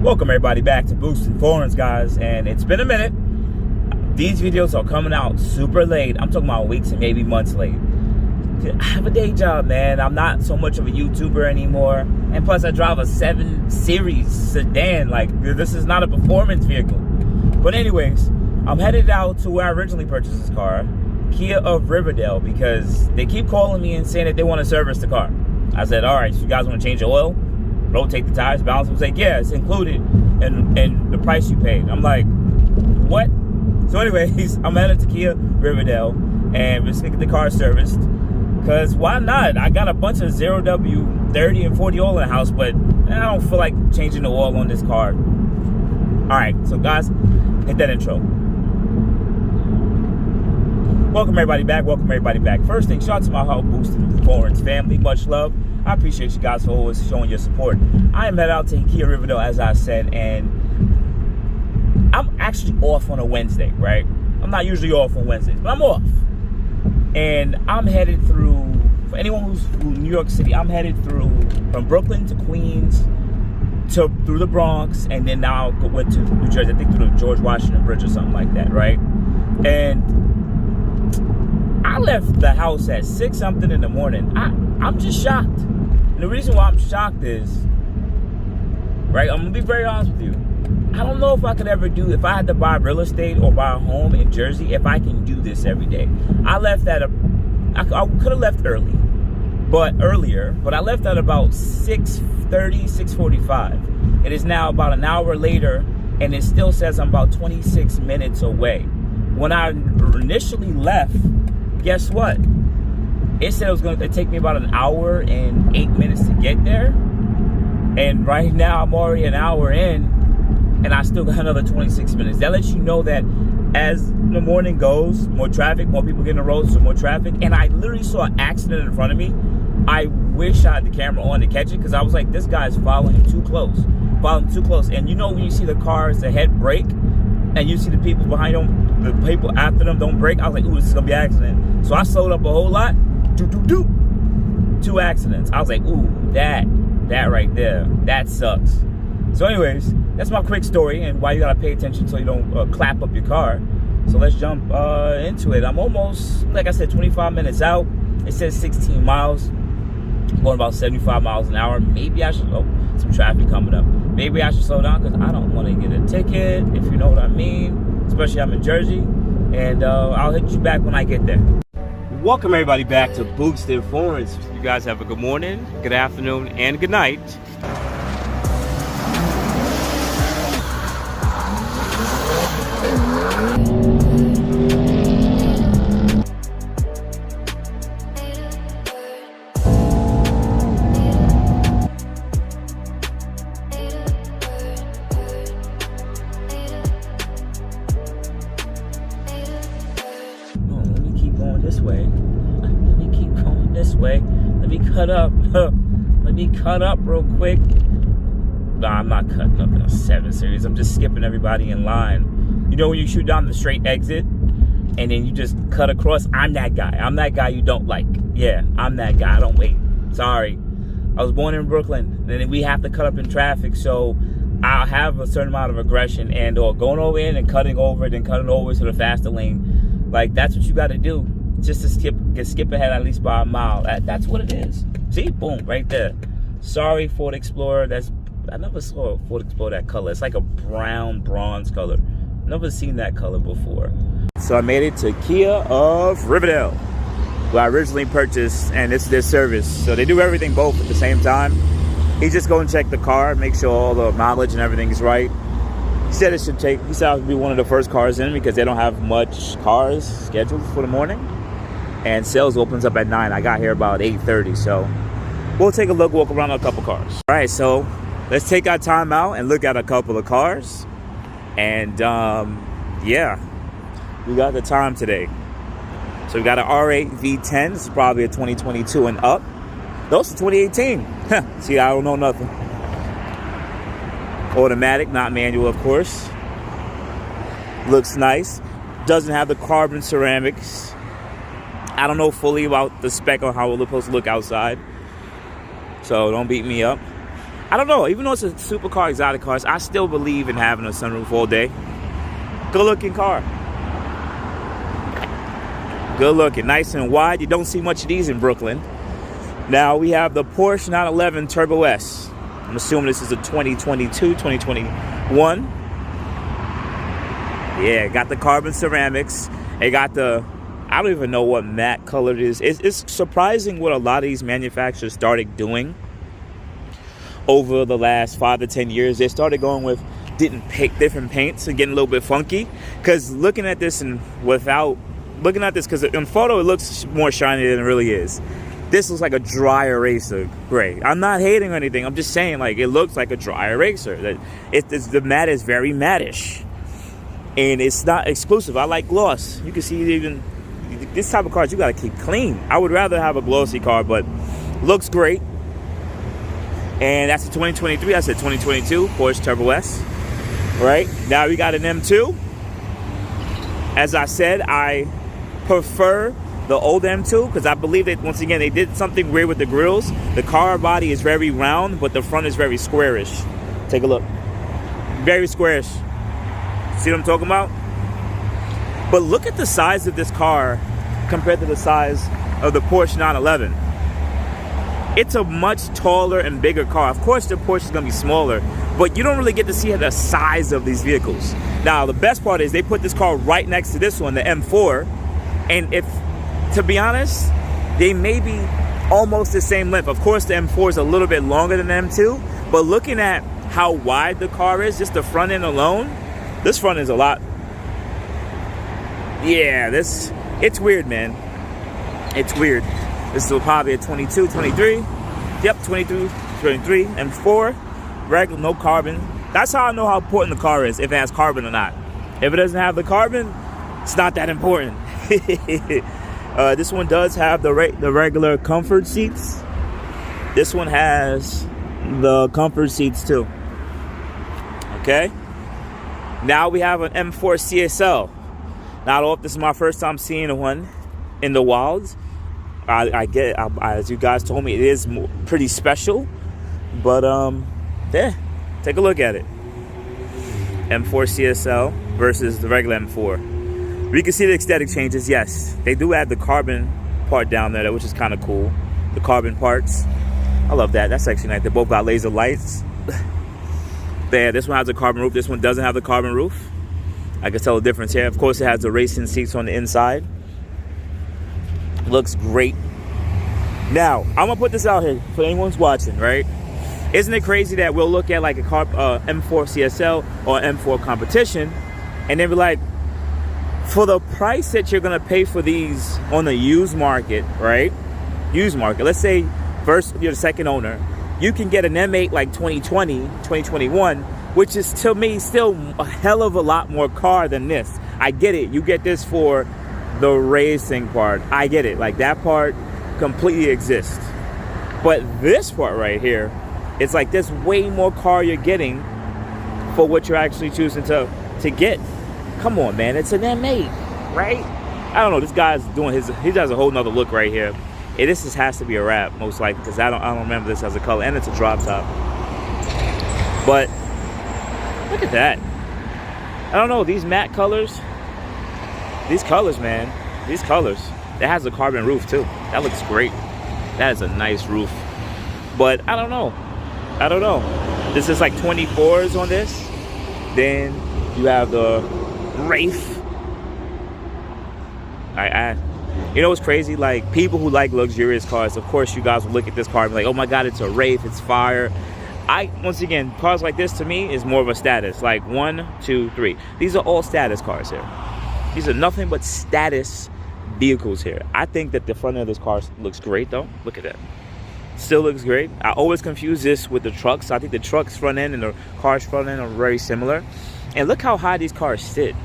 Welcome everybody back to Boosting Foreigns, guys, and it's been a minute. These videos are coming out super late. I'm talking about weeks and maybe months late. I have a day job, man. I'm not so much of a YouTuber anymore, and plus I drive a 7 Series sedan. Like, this is not a performance vehicle. But anyways, I'm headed out to where I originally purchased this car, Kia of Riverdale, because they keep calling me and saying that they want to service the car. I said, all right, so you guys want to change the oil, rotate the tires, balance them? Say, yeah, it's included in the price you paid. I'm like, what? So anyways, I'm headed to Kia Riverdale, and we're just gonna get the car serviced, because why not? I got a bunch of 0W30 and 40 oil in the house, but I don't feel like changing the oil on this car. All right, so guys, hit that intro. Welcome everybody back. First thing, shout out to my whole Boosting Foreigns family. Much love. I appreciate you guys for always showing your support. I am headed out to Kia Riverdale, as I said, and I'm actually off on a Wednesday, right? I'm not usually off on Wednesdays, but I'm off. And I'm headed through, for anyone who's from New York City, I'm headed through from Brooklyn to Queens, through the Bronx, and then now I went to New Jersey, I think through the George Washington Bridge or something like that, right? And I left the house at 6 something in the morning. I'm just shocked. And the reason why I'm shocked is, right, I'm gonna be very honest with you. I don't know if I could ever do, if I had to buy real estate or buy a home in Jersey, if I can do this every day. I left at I could have left earlier, but I left at about 6:30, 6:45. It is now about an hour later, and it still says I'm about 26 minutes away. When I initially left, guess what? It said it was going to take me about an hour and 8 minutes to get there. And right now I'm already an hour in, and I still got another 26 minutes. That lets you know that as the morning goes, more traffic, more people get in the road, so more traffic. And I literally saw an accident in front of me. I wish I had the camera on to catch it, because I was like, this guy's following too close. And you know when you see the cars ahead brake, and you see the people behind them, the people after them don't brake, I was like, ooh, this is gonna be an accident. So I slowed up a whole lot. 2 accidents. I was like, ooh, that right there, that sucks. So anyways, that's my quick story and why you gotta pay attention so you don't clap up your car. So let's jump into it. I'm almost, like I said, 25 minutes out. It says 16 miles. I'm going about 75 miles an hour. Maybe I should, some traffic coming up. Maybe I should slow down, because I don't want to get a ticket, if you know what I mean. Especially I'm in Jersey. And I'll hit you back when I get there. Welcome everybody back to Boosting Foreigns. You guys have a good morning, good afternoon, and good night. Let me cut up. Let me cut up real quick. Nah, I'm not cutting up in a 7 Series. I'm just skipping everybody in line. You know when you shoot down the straight exit and then you just cut across? I'm that guy. I'm that guy you don't like. Yeah, I'm that guy. I don't wait. Sorry. I was born in Brooklyn, and we have to cut up in traffic, so I'll have a certain amount of aggression, and or going over in and cutting over, then cutting over to the faster lane. Like, that's what you got to do. Just to skip ahead at least by a mile. That's what it is. See, boom, right there. Sorry, Ford Explorer. I never saw a Ford Explorer that color. It's like a brown bronze color. Never seen that color before. So I made it to Kia of Riverdale, where I originally purchased, and it's their service. So they do everything both at the same time. He just go and check the car, make sure all the mileage and everything is right. He said it should take. He said I would be one of the first cars in, because they don't have much cars scheduled for the morning. And sales opens up at 9. I got here about 8:30, so we'll take a look, walk around a couple cars. All right, so let's take our time out and look at a couple of cars. And yeah, we got the time today. So we got an R8 V10. This is probably a 2022 and up. Those are 2018. See, I don't know nothing. Automatic, not manual, of course. Looks nice. Doesn't have the carbon ceramics. I don't know fully about the spec on how it's supposed to look outside, so don't beat me up. I don't know. Even though it's a supercar, exotic cars, I still believe in having a sunroof all day. Good looking car. Good looking. Nice and wide. You don't see much of these in Brooklyn. Now we have the Porsche 911 Turbo S. I'm assuming this is a 2022, 2021. Yeah, got the carbon ceramics. It got the, I don't even know what matte color it is. It's surprising what a lot of these manufacturers started doing over the last 5 to 10 years. They started going with different paints and getting a little bit funky. Because looking at this because in photo it looks more shiny than it really is. This looks like a dry eraser gray. I'm not hating or anything. I'm just saying, like, it looks like a dry eraser. The matte is very mattish. And it's not exclusive. I like gloss. You can see even this type of cars you got to keep clean. I would rather have a glossy car, but looks great. And that's a 2023. I said 2022 Porsche Turbo S. Right now we got an M2. As I said, I prefer the old M2 because I believe that, once again, they did something weird with the grills. The car body is very round, but the front is very squarish. Take a look. Very squarish. See what I'm talking about? But look at the size of this car compared to the size of the Porsche 911. It's a much taller and bigger car. Of course, the Porsche is going to be smaller, but you don't really get to see the size of these vehicles. Now, the best part is they put this car right next to this one, the M4, and to be honest, they may be almost the same length. Of course, the M4 is a little bit longer than the M2, but looking at how wide the car is, just the front end alone, this front is a lot. Yeah, it's weird, man. It's weird. This is probably a 22, 23. Yep, 22, 23, M4. Regular, no carbon. That's how I know how important the car is, if it has carbon or not. If it doesn't have the carbon, it's not that important. This one does have the regular comfort seats. This one has the comfort seats too. Okay. Now we have an M4 CSL. Now, I don't know if this is my first time seeing one in the wilds. As you guys told me, it is pretty special. But yeah, take a look at it. M4 CSL versus the regular M4. We can see the aesthetic changes. Yes, they do add the carbon part down there, which is kind of cool. The carbon parts, I love that. That's actually nice. They both got laser lights. There, this one has a carbon roof. This one doesn't have the carbon roof. I can tell the difference here. Of course, it has the racing seats on the inside. Looks great. Now, I'm gonna put this out here for anyone who's watching, right? Isn't it crazy that we'll look at like a M4 CSL or M4 competition, and then be like, for the price that you're gonna pay for these on the used market, right? Used market. Let's say first you're the second owner, you can get an M8 like 2020, 2021, which is to me still a hell of a lot more car than this. I get it. You get this for the racing part. I get it. Like, that part completely exists. But this part right here, it's like there's way more car you're getting for what you're actually choosing to get. Come on, man. It's an M8, right? I don't know. This guy's doing he does a whole nother look right here. This just has to be a wrap, most likely, because I don't remember this as a color, and it's a drop top. But look at that. I don't know, these matte colors. These colors, man. These colors. It has a carbon roof too. That looks great. That is a nice roof. But I don't know. This is like 24s on this. Then you have the Wraith. You know what's crazy? Like, people who like luxurious cars, of course you guys will look at this car and be like, oh my God, it's a Wraith, it's fire. Once again, cars like this to me is more of a status. Like 1, 2, 3. These are all status cars here. These are nothing but status vehicles here. I think that the front end of this car looks great though. Look at that. Still looks great. I always confuse this with the trucks. I think the truck's front end and the car's front end are very similar. And look how high these cars sit.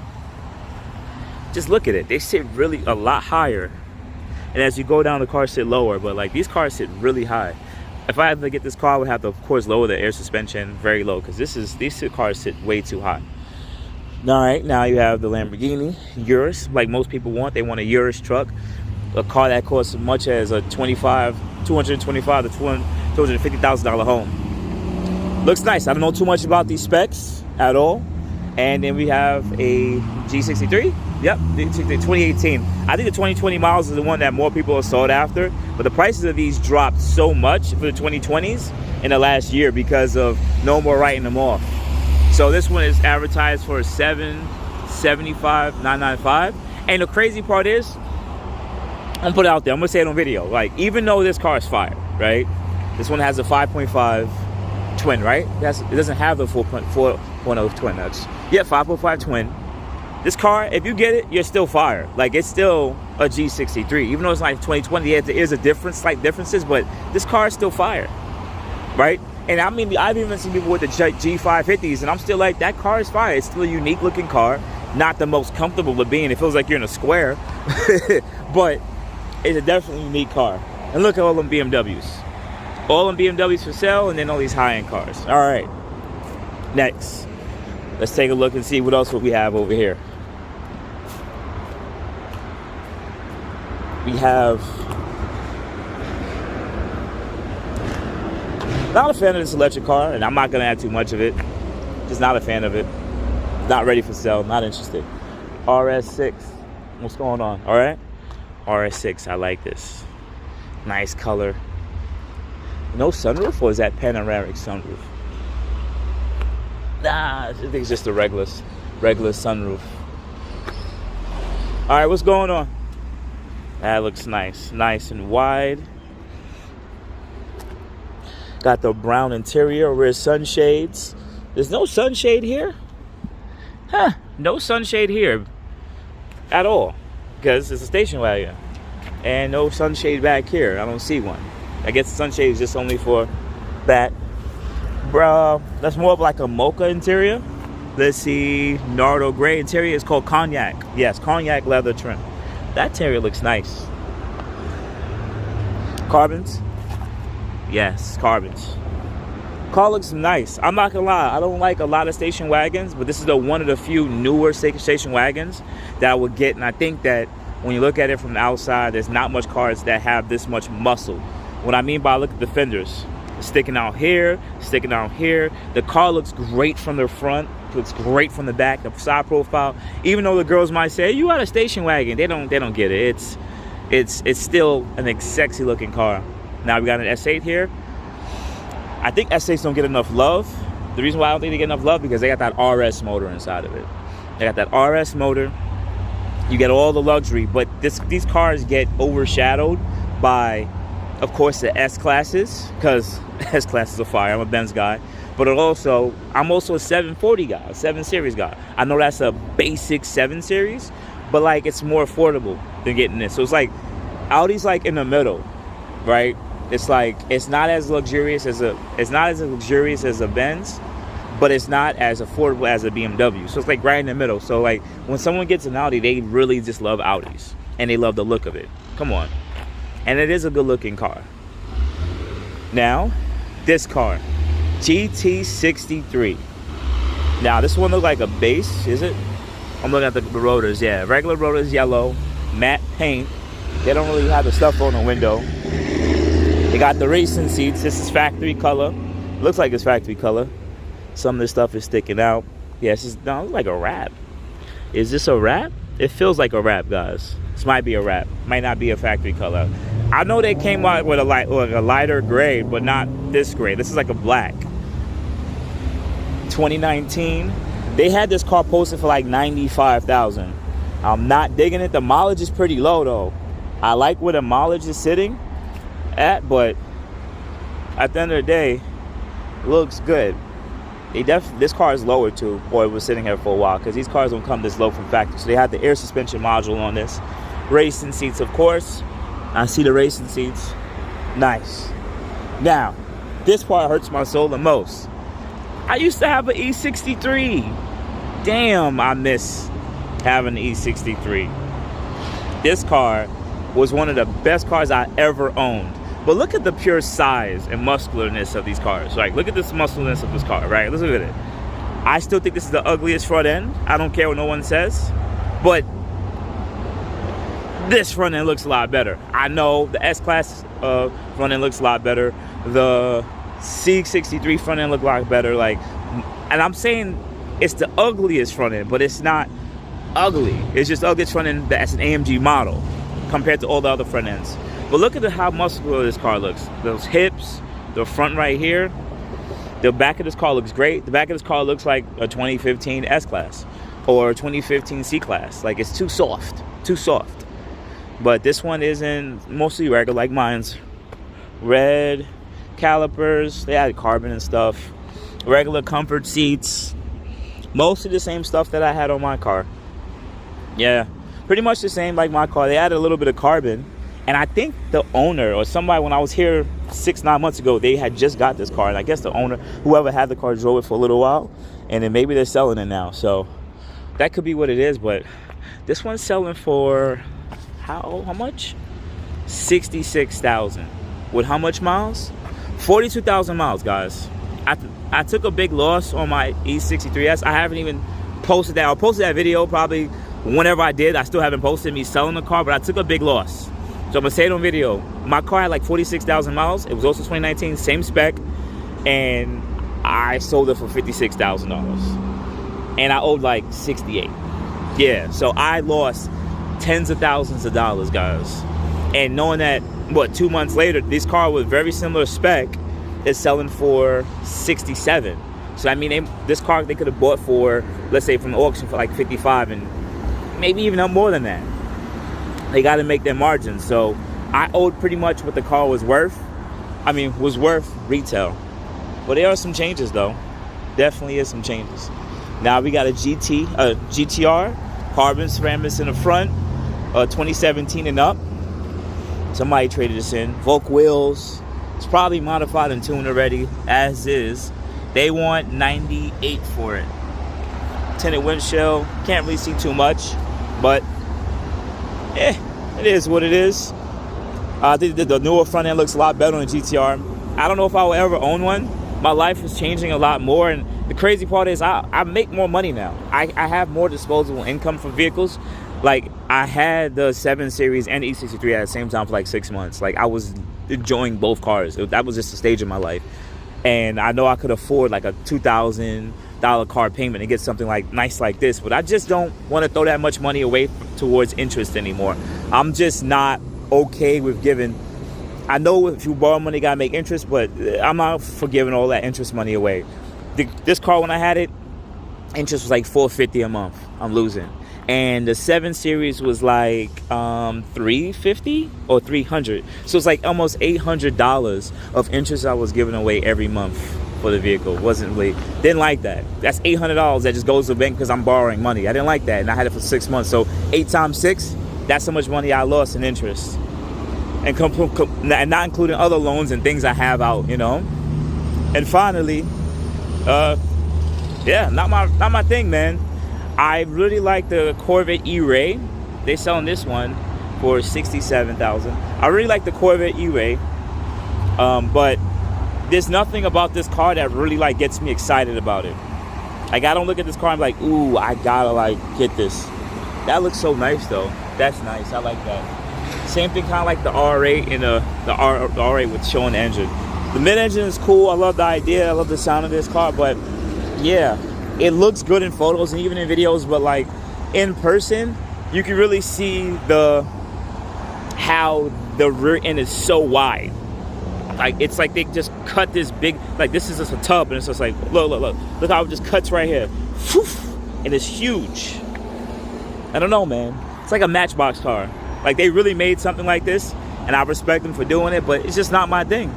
Just look at it. They sit really a lot higher. And as you go down, the cars sit lower. But like, these cars sit really high. If I had to get this car, I would have to, of course, lower the air suspension very low, because these two cars sit way too high. All right, now you have the Lamborghini Urus, like most people want. They want a Urus truck, a car that costs as much as a $225,000 to $250,000 home. Looks nice. I don't know too much about these specs at all. And then we have a G63. Yep, 2018. I think the 2020 models is the one that more people are sought after. But the prices of these dropped so much for the 2020s in the last year because of no more writing them off. So this one is advertised for $775,995. And the crazy part is, I'm gonna put it out there. I'm gonna say it on video. Like, even though this car is fire, right? This one has a 5.5 twin, right? It doesn't have the 4.0 twin. That's 5.5 twin. This car, if you get it, you're still fire. Like, it's still a G63, even though it's like 2020. There is a difference, slight differences, but this car is still fire, right? And I mean, I've even seen people with the G550s, and I'm still like, that car is fire. It's still a unique looking car, not the most comfortable to be in. It feels like you're in a square, but it's a definitely unique car. And look at all them BMWs. All them BMWs for sale, and then all these high-end cars. All right, next, let's take a look and see what else we have over here. We have, not a fan of this electric car, and I'm not gonna add too much of it. Just not a fan of it. Not ready for sale, not interested. RS6, what's going on? All right, RS6, I like this. Nice color. No sunroof, or is that panoramic sunroof? Nah, I think it's just a regular sunroof. All right, what's going on? That looks nice, nice and wide. Got the brown interior, rear sunshades. There's no sunshade here? Huh, no sunshade here at all, because it's a station wagon. And no sunshade back here, I don't see one. I guess the sunshade is just only for that. Bro, that's more of like a mocha interior. Let's see, Nardo gray interior is called cognac. Yes, cognac leather trim. That interior looks nice. Carbons? Yes, carbons. Car looks nice. I'm not gonna lie, I don't like a lot of station wagons, but this is one of the few newer station wagons that I would get. And I think that when you look at it from the outside, there's not much cars that have this much muscle. What I mean by, look at the fenders. Sticking out here, sticking out here. The car looks great from the front, looks great from the back, the side profile. Even though the girls might say, you got a station wagon, they don't get it. It's still a sexy looking car. Now we got an S8 here. I think S8s don't get enough love. The reason why I don't think they get enough love, because they got that RS motor inside of it. They got that RS motor. You get all the luxury, but these cars get overshadowed by, of course, the S-classes, because S-classes are fire. I'm a Benz guy. But I'm also a 740 guy, a 7 Series guy. I know that's a basic 7 Series, but like, it's more affordable than getting this. So it's like, Audi's like in the middle, right? It's like, it's not as luxurious as a Benz, but it's not as affordable as a BMW. So it's like right in the middle. So like, when someone gets an Audi, they really just love Audis, and they love the look of it. Come on. And it is a good looking car. Now, this car, GT63. Now, this one looks like a base, is it? I'm looking at the rotors, yeah. Regular rotors, yellow, matte paint. They don't really have the stuff on the window. They got the racing seats. This is factory color. Looks like it's factory color. Some of this stuff is sticking out. Yeah, this looks like a wrap. Is this a wrap? It feels like a wrap, guys. This might be a wrap. Might not be a factory color. I know they came out with a lighter gray, but not this gray. This is like a black. 2019. They had this car posted for like $95,000. I'm not digging it. The mileage is pretty low though. I like where the mileage is sitting at, but at the end of the day, it looks good. This car is lower too, or it was sitting here for a while, because these cars don't come this low from factory. So they have the air suspension module on this. Racing seats, of course. I see the racing seats. Nice. Now, this part hurts my soul the most. I used to have an E63. Damn, I miss having an E63. This car was one of the best cars I ever owned. But look at the pure size and muscularness of these cars. Like, look at this muscularness of this car, right? Let's look at it. I still think this is the ugliest front end. I don't care what no one says. But this front end looks a lot better. I know the S-Class front end looks a lot better. The C63 front end look a lot better. Like, and I'm saying it's the ugliest front end, but it's not ugly. It's just ugliest front end that's an AMG model compared to all the other front ends. But look at how muscular this car looks. Those hips, the front right here. The back of this car looks great. The back of this car looks like a 2015 S-Class or 2015 C-Class. Like, it's too soft, too soft. But this one isn't, mostly regular, like mine's. Red calipers, they added carbon and stuff. Regular comfort seats. Mostly the same stuff that I had on my car. Yeah, pretty much the same like my car. They added a little bit of carbon. And I think the owner or somebody, when I was here 6-9 months ago, they had just got this car. And I guess the owner, whoever had the car, drove it for a little while. And then maybe they're selling it now. So that could be what it is. But this one's selling for how much? $66,000. With how much miles? 42,000 miles, guys. I took a big loss on my E63S. I haven't even posted that. I'll post that video probably whenever I did. I still haven't posted me selling the car, but I took a big loss. So I'm gonna say it on video. My car had like 46,000 miles. It was also 2019, same spec, and I sold it for $56,000, and I owed like 68. Yeah, so I lost tens of thousands of dollars, guys. And knowing that, what, 2 months later, this car with very similar spec is selling for 67. So I mean, this car they could have bought for, let's say from the auction, for like 55, and maybe even up more than that. They got to make their margins. So I owed pretty much what the car was worth. I mean, was worth retail. But there are some changes, though. Definitely is some changes. Now we got a GTR, carbon ceramics in the front, 2017 and up. Somebody traded this in. Volk wheels. It's probably modified and tuned already, as is. They want 98 for it. Tinted windshield. Can't really see too much, but it is what it is. I think the newer front end looks a lot better on the GTR. I don't know if I will ever own one. My life is changing a lot more, and the crazy part is I make more money now. I have more disposable income for vehicles. Like, I had the 7 Series and E63 at the same time for like 6 months. Like, I was enjoying both cars. That was just a stage in my life. And I know I could afford like a $2,000 car payment and get something like nice like this, but I just don't want to throw that much money away towards interest anymore. I'm just not okay with giving. I know if you borrow money, you gotta make interest, but I'm not for giving all that interest money away. This car, when I had it, interest was like $450 a month. I'm losing. And the 7 Series was like $350 or $300. So it's like almost $800 of interest I was giving away every month for the vehicle. Didn't like that. That's $800 that just goes to the bank because I'm borrowing money. I didn't like that, and I had it for 6 months. So 8 times 6, that's how much money I lost in interest, and not including other loans and things I have out, you know. And finally, yeah, not my thing, man. I really like the Corvette E-Ray. They're selling this one for $67,000. I really like the Corvette E-Ray, but there's nothing about this car that really like gets me excited about it. Like, I don't look at this car and I'm like, ooh, I gotta like get this. That looks so nice though. That's nice. I like that. Same thing, kind of like the R8 and the R8 with showing the engine. The mid-engine is cool. I love the idea. I love the sound of this car, but yeah. It looks good in photos and even in videos, but like in person, you can really see how the rear end is so wide. Like, it's like they just cut this big, like this is just a tub, and it's just like, look how it just cuts right here. And it's huge. I don't know, man. It's like a Matchbox car. Like, they really made something like this, and I respect them for doing it, but it's just not my thing.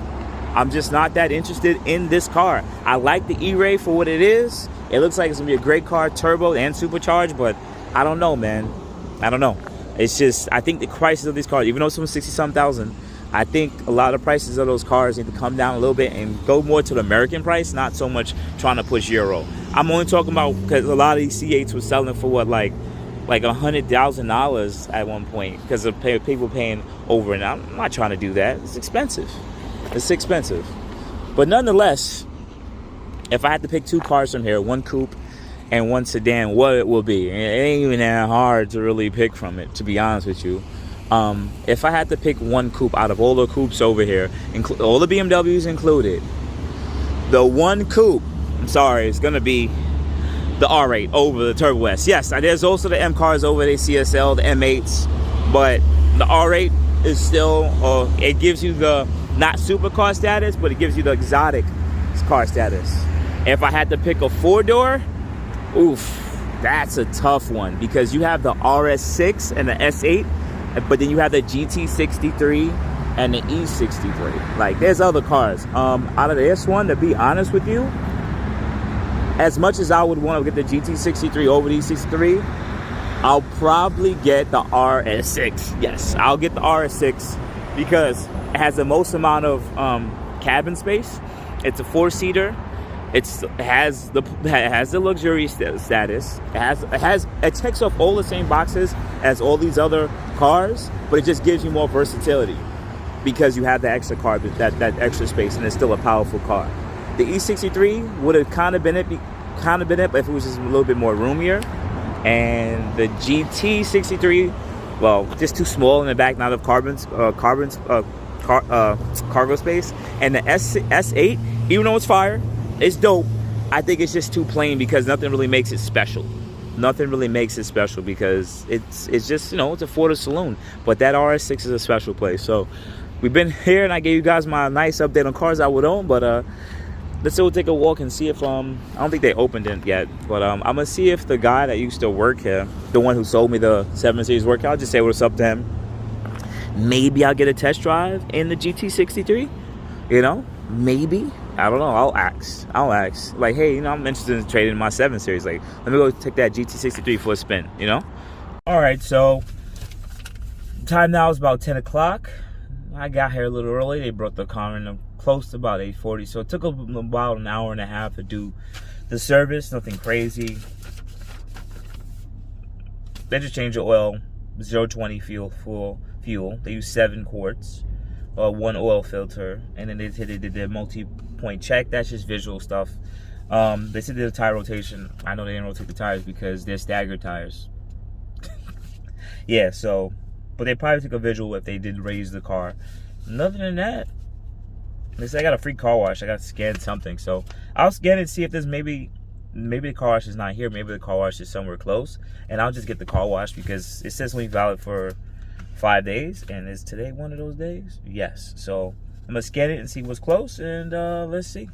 I'm just not that interested in this car. I like the E-Ray for what it is. It looks like it's gonna be a great car, turbo and supercharged, but I don't know, man. I don't know. It's just, I think the prices of these cars, even though it's from 60-some thousand, I think a lot of prices of those cars need to come down a little bit and go more to the American price, not so much trying to push Euro. I'm only talking about because a lot of these C8s were selling for what, like $100,000 at one point because of people paying over, and I'm not trying to do that. It's expensive. It's expensive. But nonetheless, if I had to pick 2 cars from here, one coupe and one sedan, what it will be, it ain't even that hard to really pick from it, to be honest with you. If I had to pick one coupe out of all the coupes over here, all the BMWs included, the one coupe, I'm sorry, it's gonna be the R8 over the Turbo S. Yes, there's also the M cars over the CSL, the M8s, but the R8 is still, it gives you the not supercar status, but it gives you the exotic car status. If I had to pick a 4-door, oof, that's a tough one, because you have the RS6 and the S8, but then you have the GT63 and the E63. Like, there's other cars. Out of this one, to be honest with you, as much as I would want to get the GT63 over the E63, I'll probably get the RS6. Yes, I'll get the RS6 because it has the most amount of cabin space. It's a 4-seater. It has the luxury status. It checks off all the same boxes as all these other cars, but it just gives you more versatility because you have the extra car, that extra space, and it's still a powerful car. The E63 would have kind of been it, but if it was just a little bit more roomier. And the GT63, well, just too small in the back, not enough cargo space. And the S8, even though it's fire, it's dope, I think it's just too plain because nothing really makes it special. Nothing really makes it special because it's just, you know, it's a Ford saloon. But that RS6 is a special place. So we've been here, and I gave you guys my nice update on cars I would own. But let's go take a walk and see if I don't think they opened it yet. But I'm gonna see if the guy that used to work here, the one who sold me the 7 Series work, I'll just say what's up to him. Maybe I'll get a test drive in the GT63. You know, maybe. I don't know. I'll ask. Like, hey, you know, I'm interested in trading my 7 Series. Like, let me go take that GT63 for a spin, you know? All right, so time now is about 10 o'clock. I got here a little early. They brought the car in close to about 8:40. So it took about an hour and a half to do the service. Nothing crazy. They just changed the oil. 020 fuel. They use 7 quarts. 1 oil filter, and then they did their multi-point check. That's just visual stuff. They said they did a tire rotation. I know they didn't rotate the tires because they're staggered tires. Yeah, so, but they probably took a visual if they did raise the car. Nothing than that. They said I got a free car wash. I got to scan something, so I'll scan it and see if there's maybe the car wash is not here. Maybe the car wash is somewhere close, and I'll just get the car wash because it says only valid for 5 days, and is today one of those days? Yes. So I'm gonna scan it and see what's close, and let's see.